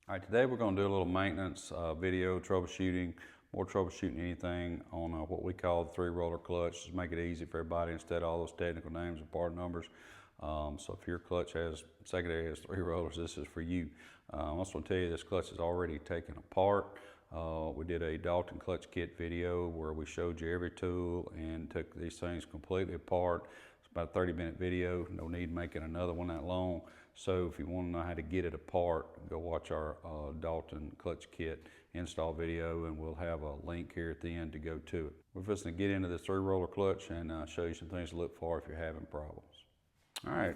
All right, today we're going to do a little maintenance video, troubleshooting, more troubleshooting anything on what we call the 3-roller clutch. Just make it easy for everybody instead of all those technical names and part numbers. So if your clutch has, secondary has 3 rollers, this is for you. I'm also going to tell you this clutch is already taken apart. We did a Dalton clutch kit video where we showed you every tool and took these things completely apart. It's about a 30-minute video, no need making another one that long. So if you want to know how to get it apart, go watch our Dalton clutch kit install video, and we'll have a link here at the end to go to it. We're just going to get into this 3-roller clutch and show you some things to look for if you're having problems. All right,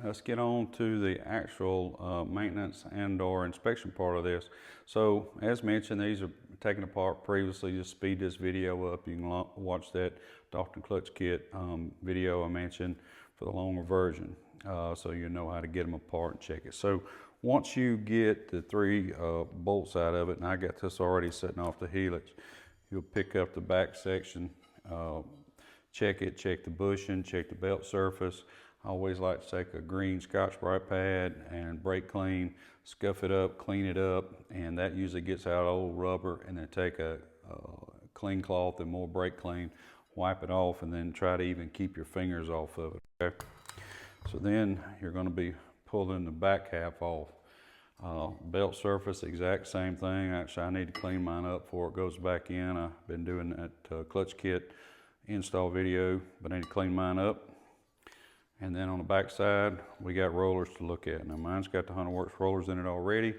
let's get on to the actual maintenance and or inspection part of this. So as mentioned, these are taken apart previously. Just speed this video up. You can watch that Dalton clutch kit video I mentioned for the longer version. So you know how to get them apart and check it. So once you get the 3 bolts out of it, and I got this already setting off the helix, you'll pick up the back section, check it, check the bushing, check the belt surface. I always like to take a green Scotch-Brite pad and brake clean, scuff it up, clean it up, and that usually gets out old rubber, and then take a clean cloth and more brake clean, wipe it off, and then try to even keep your fingers off of it, okay? So then you're going to be pulling the back half off. Belt surface, exact same thing. Actually, I need to clean mine up before it goes back in. I've been doing that clutch kit install video, but I need to clean mine up. And then on the back side, we got rollers to look at. Now mine's got the Hunterworks rollers in it already.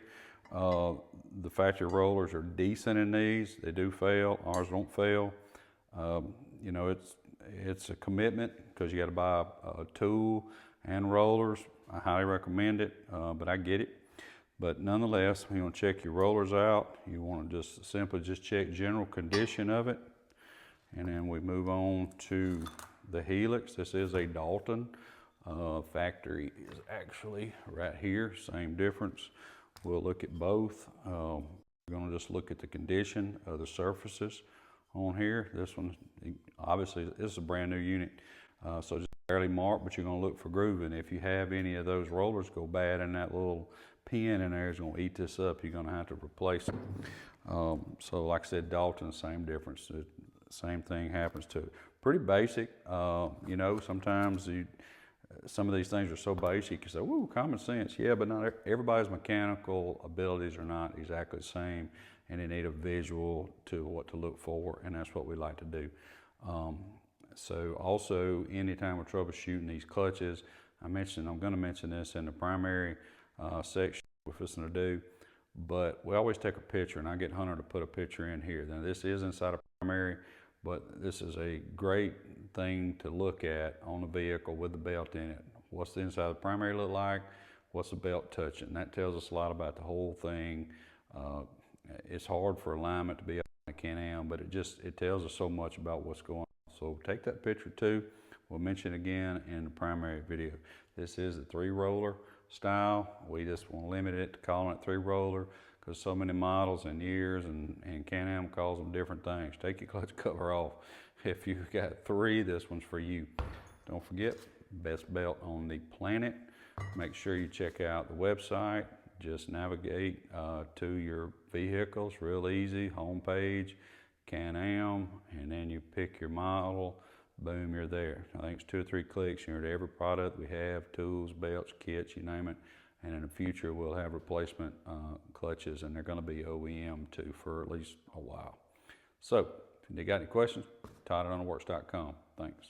The factory rollers are decent in these. They do fail. Ours don't fail. You know, it's a commitment because you got to buy a tool and rollers. I highly recommend it, but I get it. But nonetheless, you want to check your rollers out. You want to just simply check general condition of it. And then we move on to the helix. This is a Dalton. Factory is actually right here, same difference. We'll look at both. We're going to just look at the condition of the surfaces on here. This one, obviously, this is a brand new unit, so just barely marked, but you're going to look for grooving. If you have any of those rollers go bad and that little pin in there is going to eat this up, you're going to have to replace it. So like I said, Dalton, same difference. The same thing happens to it. Pretty basic. You know, sometimes some of these things are so basic, you say, woo, common sense. Yeah, but not everybody's mechanical abilities are not exactly the same, and they need a visual to what to look for, and that's what we like to do. So also, anytime we're troubleshooting these clutches, I'm going to mention this in the primary section we're fixing to do, but we always take a picture, and I get Hunter to put a picture in here. Now this is inside a primary, but this is a great thing to look at on the vehicle with the belt in it. What's the inside of the primary look like? What's the belt touching? That tells us a lot about the whole thing. It's hard for alignment to be on the Can-Am, but it tells us so much about what's going on. So take that picture too. We'll mention it again in the primary video. This is the 3-roller style. We just want to limit it to calling it 3-roller because so many models and years, and Can-Am calls them different things. Take your clutch cover off. If you've got 3, this one's for you. Don't forget, best belt on the planet. Make sure you check out the website. Just navigate to your vehicles, real easy, homepage, Can-Am, and then you pick your model, boom, you're there. I think it's 2 or 3 clicks, you're at every product we have, tools, belts, kits, you name it. And in the future, we'll have replacement clutches, and they're going to be OEM too for at least a while. So, if you got any questions, Todd at Hunterworks.com. Thanks.